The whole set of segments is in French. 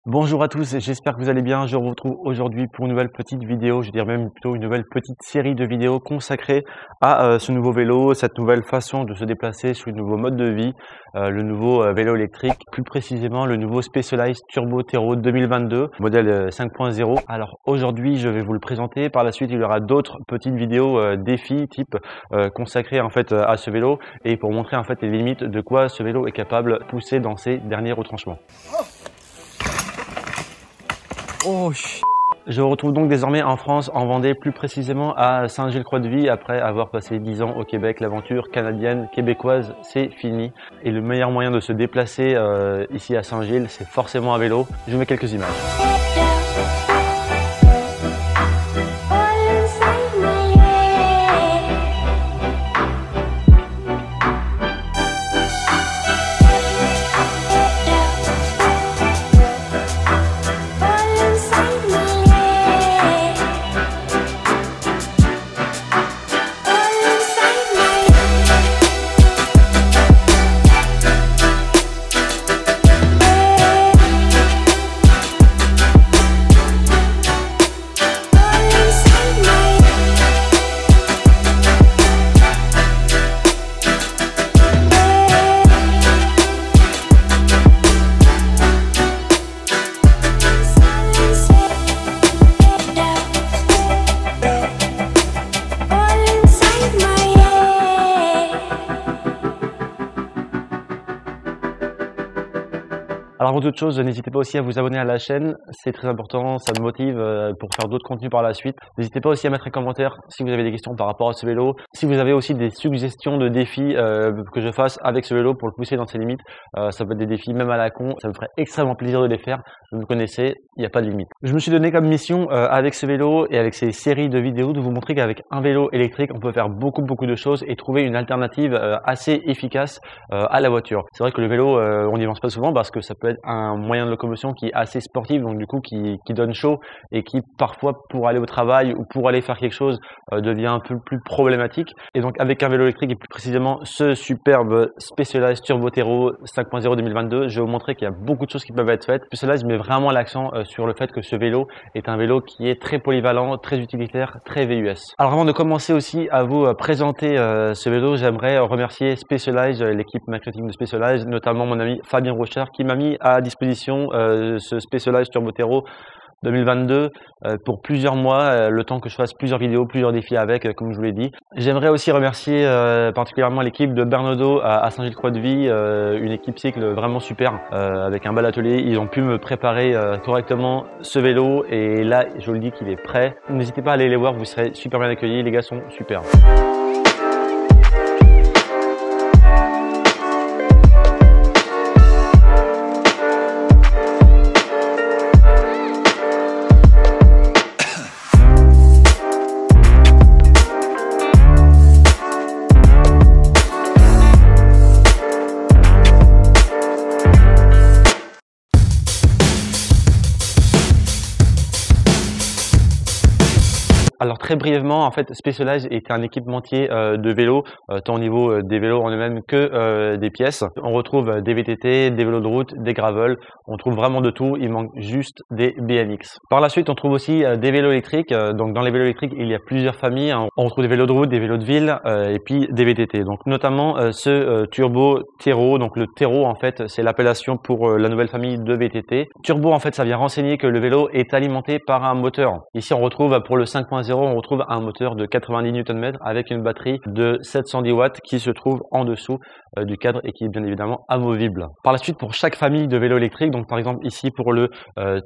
Bonjour à tous, j'espère que vous allez bien. Je vous retrouve aujourd'hui pour une nouvelle petite vidéo, je dirais même plutôt une nouvelle petite série de vidéos consacrée à ce nouveau vélo, cette nouvelle façon de se déplacer sur un nouveau mode de vie, le nouveau vélo électrique, plus précisément le nouveau Specialized Turbo Tero 2022, modèle 5.0. Alors aujourd'hui, je vais vous le présenter. Par la suite, il y aura d'autres petites vidéos défis type consacrées en fait à ce vélo et pour montrer en fait les limites de quoi ce vélo est capable de pousser dans ses derniers retranchements. Oh, Je me retrouve donc désormais en France, en Vendée, plus précisément à Saint-Gilles-Croix-de-Vie, après avoir passé 10 ans au Québec. L'aventure canadienne, québécoise, c'est fini. Et le meilleur moyen de se déplacer ici à Saint-Gilles, c'est forcément à vélo. Je vous mets quelques images. Alors avant toute chose, n'hésitez pas aussi à vous abonner à la chaîne, c'est très important, ça me motive pour faire d'autres contenus par la suite. N'hésitez pas aussi à mettre un commentaire si vous avez des questions par rapport à ce vélo. Si vous avez aussi des suggestions de défis que je fasse avec ce vélo pour le pousser dans ses limites, ça peut être des défis même à la con, ça me ferait extrêmement plaisir de les faire. Vous me connaissez, il n'y a pas de limite. Je me suis donné comme mission avec ce vélo et avec ces séries de vidéos de vous montrer qu'avec un vélo électrique, on peut faire beaucoup de choses et trouver une alternative assez efficace à la voiture. C'est vrai que le vélo, on n'y pense pas souvent parce que ça peut être un moyen de locomotion qui est assez sportif, donc du coup qui donne chaud et qui parfois pour aller au travail ou pour aller faire quelque chose devient un peu plus problématique. Et donc avec un vélo électrique et plus précisément ce superbe Specialized Turbo Tero 5.0 2022, je vais vous montrer qu'il y a beaucoup de choses qui peuvent être faites. Specialized met vraiment l'accent sur le fait que ce vélo est un vélo qui est très polyvalent, très utilitaire, très VUS. Alors avant de commencer aussi à vous présenter ce vélo, j'aimerais remercier Specialized, l'équipe marketing de Specialized, notamment mon ami Fabien Rocher qui m'a mis à disposition ce Specialized Turbo Tero 2022 pour plusieurs mois, le temps que je fasse plusieurs vidéos, plusieurs défis avec, comme je vous l'ai dit. J'aimerais aussi remercier particulièrement l'équipe de Bernaudo à Saint-Gilles-Croix-de-Vie, une équipe cycle vraiment super, avec un bel atelier. Ils ont pu me préparer correctement ce vélo et là, je vous le dis qu'il est prêt. N'hésitez pas à aller les voir, vous serez super bien accueillis, les gars sont super. Alors très brièvement, en fait, Specialized est un équipementier de vélos, tant au niveau des vélos en eux-mêmes que des pièces. On retrouve des VTT, des vélos de route, des gravel, on trouve vraiment de tout, il manque juste des BMX. Par la suite, on trouve aussi des vélos électriques, donc dans les vélos électriques, il y a plusieurs familles, hein. On retrouve des vélos de route, des vélos de ville et puis des VTT. Donc notamment ce Turbo Tero, donc le Tero en fait, c'est l'appellation pour la nouvelle famille de VTT. Turbo en fait, ça vient renseigner que le vélo est alimenté par un moteur. Ici, on retrouve pour le 5.0, on retrouve un moteur de 90 Nm avec une batterie de 710 watts qui se trouve en dessous du cadre et qui est bien évidemment amovible. Par la suite, pour chaque famille de vélos électriques, donc par exemple ici pour le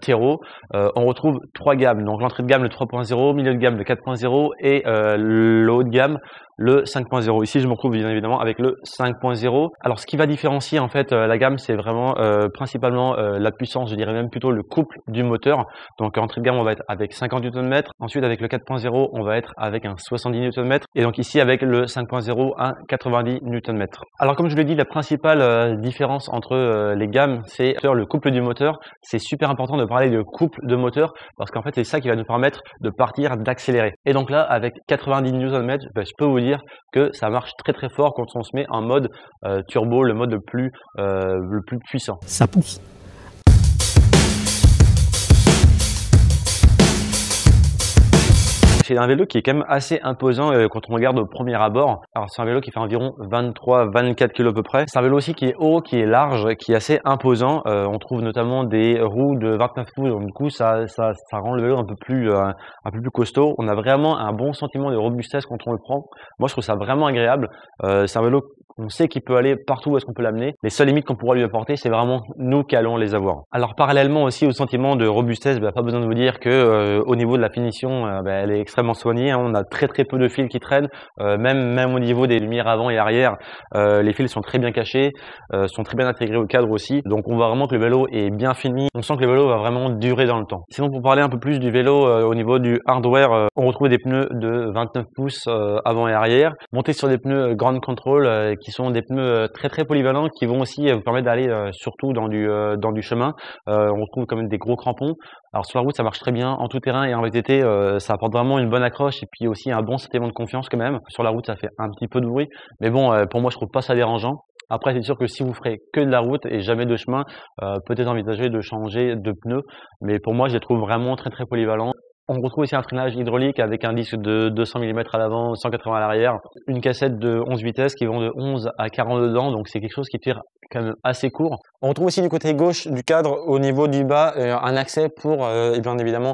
Tero, on retrouve trois gammes. Donc l'entrée de gamme le 3.0, milieu de gamme le 4.0 et le haut de gamme le 5.0. Ici, je me retrouve bien évidemment avec le 5.0. Alors, ce qui va différencier en fait la gamme, c'est vraiment principalement la puissance, je dirais même plutôt le couple du moteur. Donc, entrée de gamme, on va être avec 50 Nm. Ensuite, avec le 4.0, on va être avec un 70 Nm. Et donc ici, avec le 5.0, un 90 Nm. Alors, comme je l'ai dit, la principale différence entre les gammes, c'est le couple du moteur. C'est super important de parler de couple de moteur parce qu'en fait, c'est ça qui va nous permettre de partir, d'accélérer. Et donc là, avec 90 Nm, je peux vous dire que ça marche très très fort quand on se met en mode turbo, le mode le plus puissant. Ça pousse. C'est un vélo qui est quand même assez imposant quand on regarde au premier abord. Alors c'est un vélo qui fait environ 23-24 kg à peu près. C'est un vélo aussi qui est haut, qui est large, qui est assez imposant. On trouve notamment des roues de 29 pouces, donc du coup ça rend le vélo un peu plus costaud. On a vraiment un bon sentiment de robustesse quand on le prend. Moi je trouve ça vraiment agréable. C'est un vélo, on sait qu'il peut aller partout où est-ce qu'on peut l'amener. Les seules limites qu'on pourra lui apporter, c'est vraiment nous qui allons les avoir. Alors parallèlement aussi au sentiment de robustesse, pas besoin de vous dire que au niveau de la finition, elle est extrêmement soignée. On a très peu de fils qui traînent, même au niveau des lumières avant et arrière, les fils sont très bien cachés, sont très bien intégrés au cadre aussi. Donc on voit vraiment que le vélo est bien fini. On sent que le vélo va vraiment durer dans le temps. Sinon pour parler un peu plus du vélo au niveau du hardware, on retrouve des pneus de 29 pouces avant et arrière, montés sur des pneus Ground Control qui sont des pneus très polyvalents qui vont aussi vous permettre d'aller surtout dans du chemin. On retrouve quand même des gros crampons. Alors sur la route ça marche très bien, en tout terrain et en VTT ça apporte vraiment une bonne accroche et puis aussi un bon sentiment de confiance quand même. Sur la route ça fait un petit peu de bruit, mais bon pour moi je trouve pas ça dérangeant. Après c'est sûr que si vous ferez que de la route et jamais de chemin, peut-être envisager de changer de pneus, mais pour moi je les trouve vraiment très polyvalents. On retrouve aussi un freinage hydraulique avec un disque de 200 mm à l'avant, 180 à l'arrière, une cassette de 11 vitesses qui vont de 11 à 40 dedans, donc c'est quelque chose qui tire quand même assez court. On retrouve aussi du côté gauche du cadre, au niveau du bas, un accès pour bien évidemment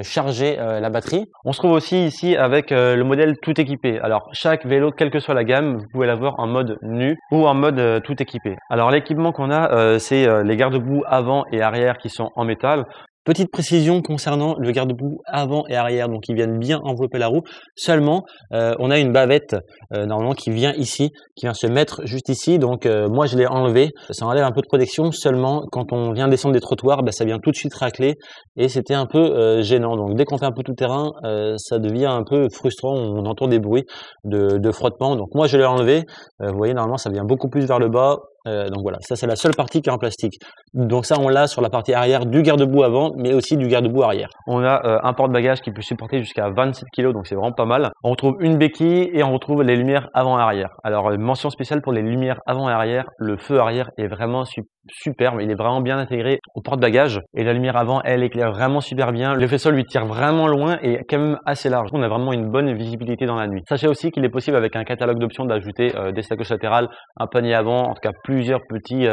charger la batterie. On se trouve aussi ici avec le modèle tout équipé. Alors chaque vélo, quelle que soit la gamme, vous pouvez l'avoir en mode nu ou en mode tout équipé. Alors l'équipement qu'on a, c'est les garde-boue avant et arrière qui sont en métal. Petite précision concernant le garde-boue avant et arrière, donc ils viennent bien envelopper la roue. Seulement, on a une bavette normalement qui vient ici, qui vient se mettre juste ici. Donc moi je l'ai enlevé. Ça enlève un peu de protection. Seulement, quand on vient descendre des trottoirs, ça vient tout de suite racler et c'était un peu gênant. Donc dès qu'on fait un peu tout terrain, ça devient un peu frustrant. On entend des bruits de frottement. Donc moi je l'ai enlevé. Vous voyez normalement ça vient beaucoup plus vers le bas. Donc voilà, ça c'est la seule partie qui est en plastique. Donc ça on l'a sur la partie arrière du garde-boue avant, mais aussi du garde-boue arrière. On a un porte-bagages qui peut supporter jusqu'à 27 kg, donc c'est vraiment pas mal. On retrouve une béquille et on retrouve les lumières avant et arrière. Alors mention spéciale pour les lumières avant et arrière, le feu arrière est vraiment superbe, il est vraiment bien intégré au porte-bagages et la lumière avant elle éclaire vraiment super bien. Le faisceau lui tire vraiment loin et quand même assez large. On a vraiment une bonne visibilité dans la nuit. Sachez aussi qu'il est possible avec un catalogue d'options d'ajouter des sacoches latérales, un panier avant, en tout cas plusieurs petites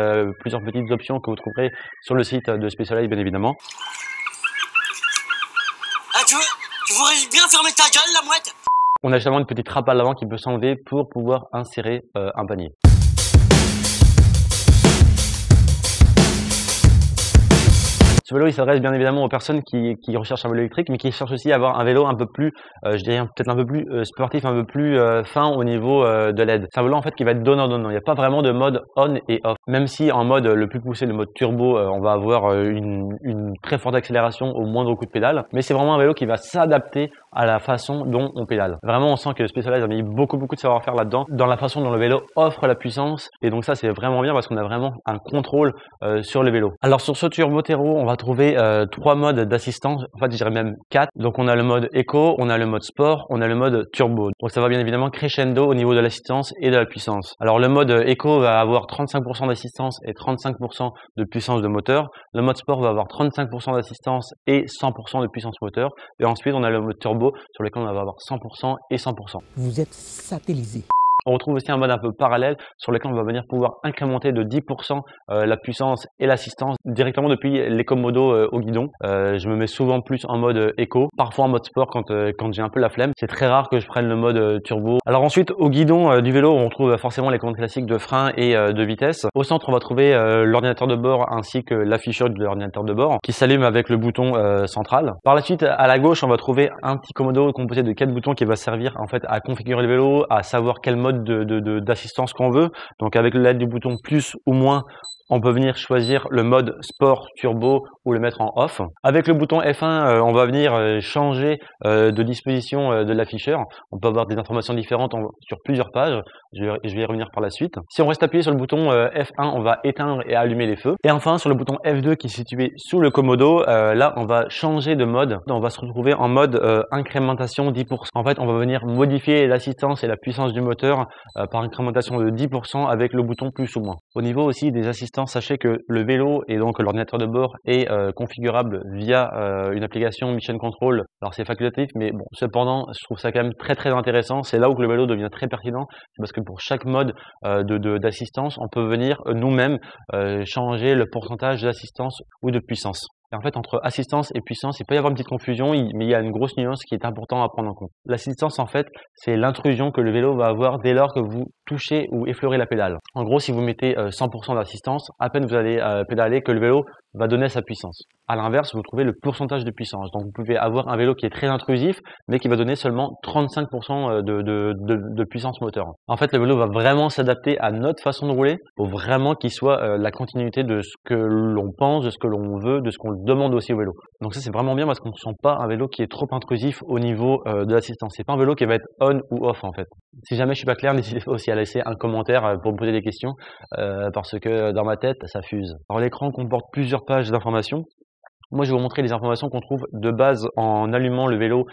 options que vous trouverez sur le site de Specialized bien évidemment. Ah, tu voudrais bien fermer ta gueule la mouette. On a justement une petite trappe à l'avant qui peut s'enlever pour pouvoir insérer un panier. Ce vélo, il s'adresse bien évidemment aux personnes qui recherchent un vélo électrique, mais qui cherchent aussi à avoir un vélo un peu plus, je dirais peut-être un peu plus sportif, un peu plus fin au niveau de l'aide. C'est un vélo en fait qui va être donnant-donnant. Il n'y a pas vraiment de mode on et off. Même si en mode le plus poussé, le mode turbo, on va avoir une très forte accélération au moindre coup de pédale. Mais c'est vraiment un vélo qui va s'adapter à la façon dont on pédale. Vraiment, on sent que Specialized a mis beaucoup de savoir-faire là-dedans, dans la façon dont le vélo offre la puissance. Et donc ça, c'est vraiment bien parce qu'on a vraiment un contrôle sur le vélo. Alors sur ce Turbo Tero, on va trouver 3 modes d'assistance. En fait, je dirais même 4. Donc on a le mode Eco, on a le mode Sport, on a le mode Turbo. Donc ça va bien évidemment crescendo au niveau de l'assistance et de la puissance. Alors le mode Eco va avoir 35% d'assistance et 35% de puissance de moteur. Le mode Sport va avoir 35% d'assistance et 100% de puissance moteur. Et ensuite, on a le mode Turbo sur lequel on va avoir 100% et 100%. Vous êtes satellisé. On retrouve aussi un mode un peu parallèle sur lequel on va venir pouvoir incrémenter de 10% la puissance et l'assistance directement depuis l'éco-modo au guidon. Je me mets souvent plus en mode éco, parfois en mode sport quand j'ai un peu la flemme. C'est très rare que je prenne le mode turbo. Alors ensuite, au guidon du vélo, on retrouve forcément les commandes classiques de frein et de vitesse. Au centre, on va trouver l'ordinateur de bord ainsi que l'afficheur de l'ordinateur de bord qui s'allume avec le bouton central. Par la suite, à la gauche, on va trouver un petit commodo composé de 4 boutons qui va servir en fait à configurer le vélo, à savoir quel mode d'assistance qu'on veut. Donc avec l'aide du bouton plus ou moins, on peut venir choisir le mode sport, turbo ou le mettre en off. Avec le bouton F1, on va venir changer de disposition de l'afficheur. On peut avoir des informations différentes sur plusieurs pages. Je vais y revenir par la suite. Si on reste appuyé sur le bouton F1, on va éteindre et allumer les feux. Et enfin, sur le bouton F2 qui est situé sous le commodo, là, on va changer de mode. On va se retrouver en mode incrémentation 10%. En fait, on va venir modifier l'assistance et la puissance du moteur par incrémentation de 10% avec le bouton plus ou moins. Au niveau aussi des assistances assistance, sachez que le vélo et donc l'ordinateur de bord est configurable via une application Mission Control. Alors c'est facultatif, mais bon, cependant, je trouve ça quand même très intéressant. C'est là où le vélo devient très pertinent, parce que pour chaque mode d'assistance, on peut venir nous-mêmes changer le pourcentage d'assistance ou de puissance. Et en fait, entre assistance et puissance, il peut y avoir une petite confusion, mais il y a une grosse nuance qui est importante à prendre en compte. L'assistance, en fait, c'est l'intrusion que le vélo va avoir dès lors que vous touchez ou effleurez la pédale. En gros, si vous mettez 100% d'assistance, à peine vous allez pédaler que le vélo va donner sa puissance. À l'inverse, vous trouvez le pourcentage de puissance. Donc, vous pouvez avoir un vélo qui est très intrusif, mais qui va donner seulement 35% de puissance moteur. En fait, le vélo va vraiment s'adapter à notre façon de rouler pour vraiment qu'il soit la continuité de ce que l'on pense, de ce que l'on veut, de ce qu'on demande aussi au vélo. Donc ça, c'est vraiment bien parce qu'on ne sent pas un vélo qui est trop intrusif au niveau de l'assistance. C'est pas un vélo qui va être on ou off en fait. Si jamais je suis pas clair, n'hésitez pas aussi à laisser un commentaire pour me poser des questions parce que dans ma tête, ça fuse. Alors l'écran comporte plusieurs pages d'informations. Moi, je vais vous montrer les informations qu'on trouve de base en allumant le vélo,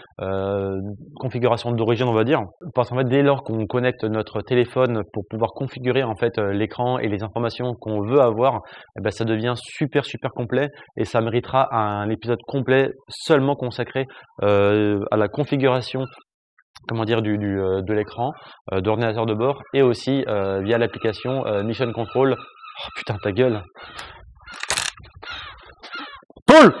configuration d'origine, on va dire. Parce qu'en fait, dès lors qu'on connecte notre téléphone pour pouvoir configurer en fait l'écran et les informations qu'on veut avoir, eh ben, ça devient super complet et ça méritera un épisode complet seulement consacré à la configuration, comment dire, de l'écran, d'ordinateur de bord et aussi via l'application Mission Control. Oh putain, ta gueule! Paul!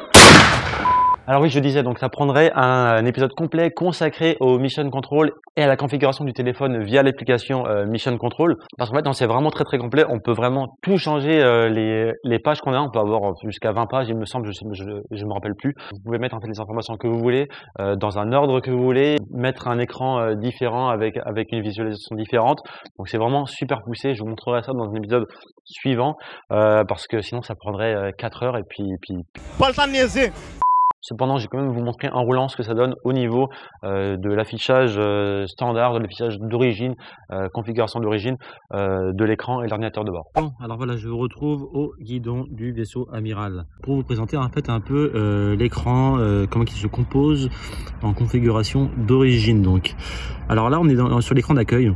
Alors oui, je disais, donc ça prendrait un épisode complet consacré au Mission Control et à la configuration du téléphone via l'application Mission Control. Parce qu'en fait, c'est vraiment très complet. On peut vraiment tout changer les pages qu'on a. On peut avoir jusqu'à 20 pages, il me semble, je me rappelle plus. Vous pouvez mettre en fait les informations que vous voulez, dans un ordre que vous voulez, mettre un écran différent avec une visualisation différente. Donc c'est vraiment super poussé. Je vous montrerai ça dans un épisode suivant parce que sinon ça prendrait 4 heures et puis... Pas le temps de niaiser. Cependant, j'ai quand même vous montrer en roulant ce que ça donne au niveau de l'affichage standard, de l'affichage d'origine, configuration d'origine de l'écran et de l'ordinateur de bord. Bon, alors voilà, je vous retrouve au guidon du vaisseau amiral pour vous présenter en fait un peu l'écran, comment il se compose en configuration d'origine. Donc, alors là, on est sur l'écran d'accueil.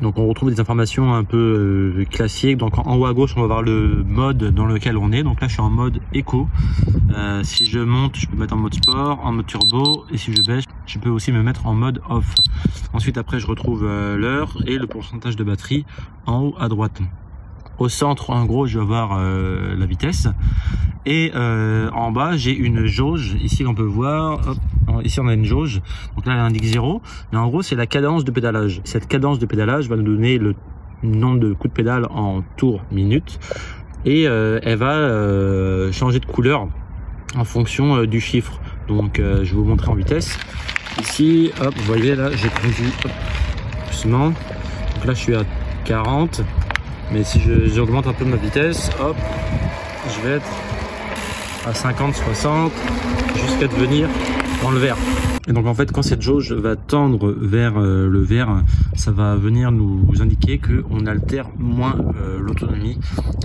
Donc on retrouve des informations un peu classiques. Donc en haut à gauche, on va voir le mode dans lequel on est. Donc là, je suis en mode éco. Si je monte, je peux mettre en mode sport, en mode turbo. Et si je baisse, je peux aussi me mettre en mode off. Ensuite, après, je retrouve l'heure et le pourcentage de batterie en haut à droite. Au centre, en gros, je vais avoir la vitesse. Et en bas, j'ai une jauge. Ici, on peut voir. Hop, ici, on a une jauge. Donc là, elle indique 0. Mais en gros, c'est la cadence de pédalage. Cette cadence de pédalage va nous donner le nombre de coups de pédale en tours minute. Et elle va changer de couleur en fonction du chiffre. Donc, je vais vous montrer en vitesse. Ici, hop, vous voyez là, j'ai conduit doucement. Donc là, je suis à 40. Mais si j'augmente un peu ma vitesse, hop, je vais être à 50, 60, jusqu'à devenir dans le vert. Et donc en fait, quand cette jauge va tendre vers le vert, ça va venir nous indiquer qu'on altère moins l'autonomie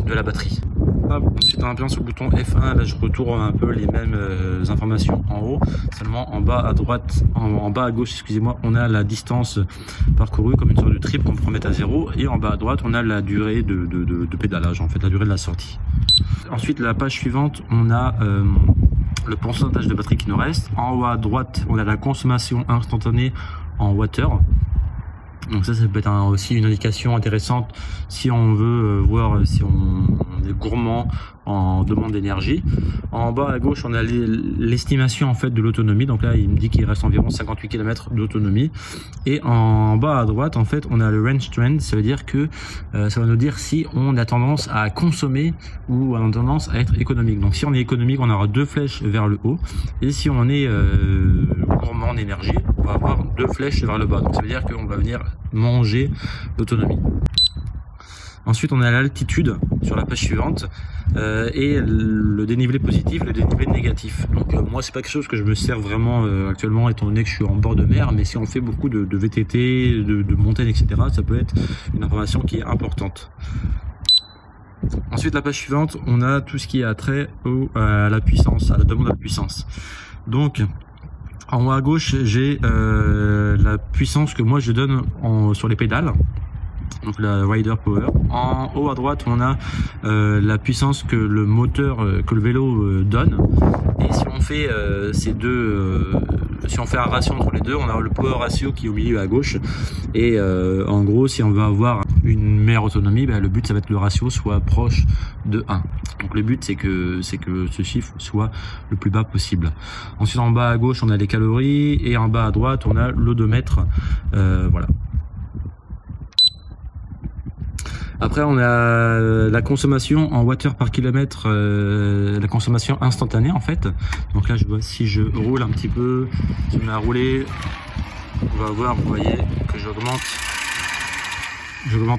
de la batterie. Hop, ensuite en appuyant sur le bouton F1, là je retourne un peu les mêmes informations en haut, seulement en bas à droite, en bas à gauche, excusez-moi, on a la distance parcourue comme une sorte de trip qu'on peut mettre à 0, et en bas à droite on a la durée de pédalage, en fait la durée de la sortie. Ensuite la page suivante, on a le pourcentage de batterie qui nous reste. En haut à droite, on a la consommation instantanée en watts-heure. Donc ça peut être aussi une indication intéressante si on veut voir si on est gourmand en demande d'énergie. En bas à gauche, on a l'estimation en fait de l'autonomie. Donc là, il me dit qu'il reste environ 58 km d'autonomie. Et en bas à droite, en fait, on a le range trend. Ça veut dire que ça va nous dire si on a tendance à consommer ou on a tendance à être économique. Donc si on est économique, on aura 2 flèches vers le haut. Et si on est gourmand en énergie, on va avoir 2 flèches vers le bas. Donc ça veut dire qu'on va venir manger l'autonomie. Ensuite, on a l'altitude sur la page suivante et le dénivelé positif, le dénivelé négatif. Donc moi, c'est pas quelque chose que je me sers vraiment actuellement, étant donné que je suis en bord de mer. Mais si on fait beaucoup de VTT, de montagnes, etc., ça peut être une information qui est importante. Ensuite, la page suivante, on a tout ce qui est attrait à la puissance, à la demande de la puissance. Donc en haut à gauche, j'ai la puissance que moi je donne sur les pédales. donc la Rider Power. En haut à droite, on a la puissance que le moteur, que le vélo donne. Et si on fait si on fait un ratio entre les deux, on a le power ratio qui est au milieu à gauche. Et en gros, si on veut avoir une meilleure autonomie, le but ça va être que le ratio soit proche de 1. Donc le but c'est que ce chiffre soit le plus bas possible. Ensuite en bas à gauche on a les calories et en bas à droite on a l'odomètre. Voilà. Après on a la consommation en watts par kilomètre, la consommation instantanée en fait. Donc là je vois, si je roule un petit peu, je me mets à rouler, on va voir, vous voyez que j'augmente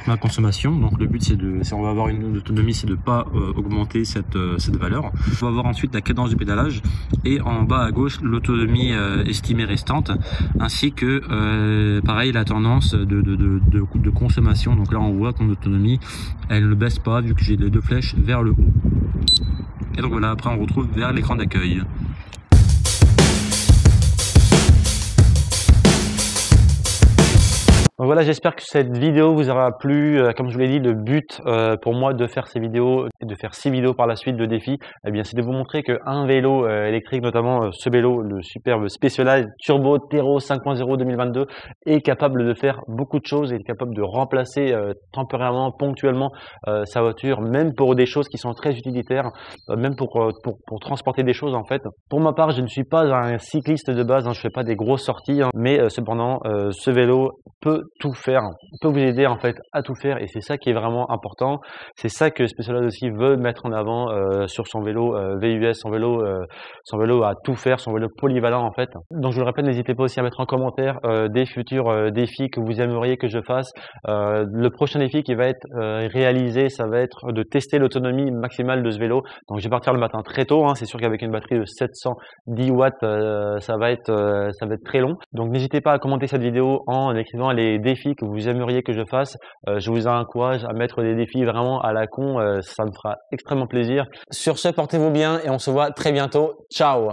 ma consommation. Donc le but c'est si on va avoir une autonomie, c'est de pas augmenter cette valeur. On va voir ensuite la cadence du pédalage et en bas à gauche l'autonomie estimée restante, ainsi que pareil la tendance de consommation. Donc là on voit que mon autonomie elle ne baisse pas vu que j'ai les deux flèches vers le haut. Et donc voilà, après on retrouve vers l'écran d'accueil. Donc voilà, j'espère que cette vidéo vous aura plu. Comme je vous l'ai dit, le but pour moi de faire ces vidéos et de faire 6 vidéos par la suite de défis, eh bien, c'est de vous montrer qu'un vélo électrique, notamment ce vélo, le superbe Specialized Turbo Tero 5.0 2022, est capable de faire beaucoup de choses et est capable de remplacer temporairement, ponctuellement sa voiture, même pour des choses qui sont très utilitaires, même pour transporter des choses en fait. Pour ma part, je ne suis pas un cycliste de base, hein, je fais pas des grosses sorties, hein, mais cependant, ce vélo peut tout faire, peut vous aider en fait à tout faire, et c'est ça qui est vraiment important. C'est ça que Specialized aussi veut mettre en avant sur son vélo VUS, son vélo à tout faire, son vélo polyvalent en fait. Donc je vous le répète, n'hésitez pas aussi à mettre en commentaire des futurs défis que vous aimeriez que je fasse. Le prochain défi qui va être réalisé, ça va être de tester l'autonomie maximale de ce vélo. Donc je vais partir le matin très tôt, hein. C'est sûr qu'avec une batterie de 710 watts ça va être très long. Donc n'hésitez pas à commenter cette vidéo en écrivant les défis que vous aimeriez que je fasse. Je vous encourage à mettre des défis vraiment à la con, ça me fera extrêmement plaisir. Sur ce, portez-vous bien et on se voit très bientôt. Ciao!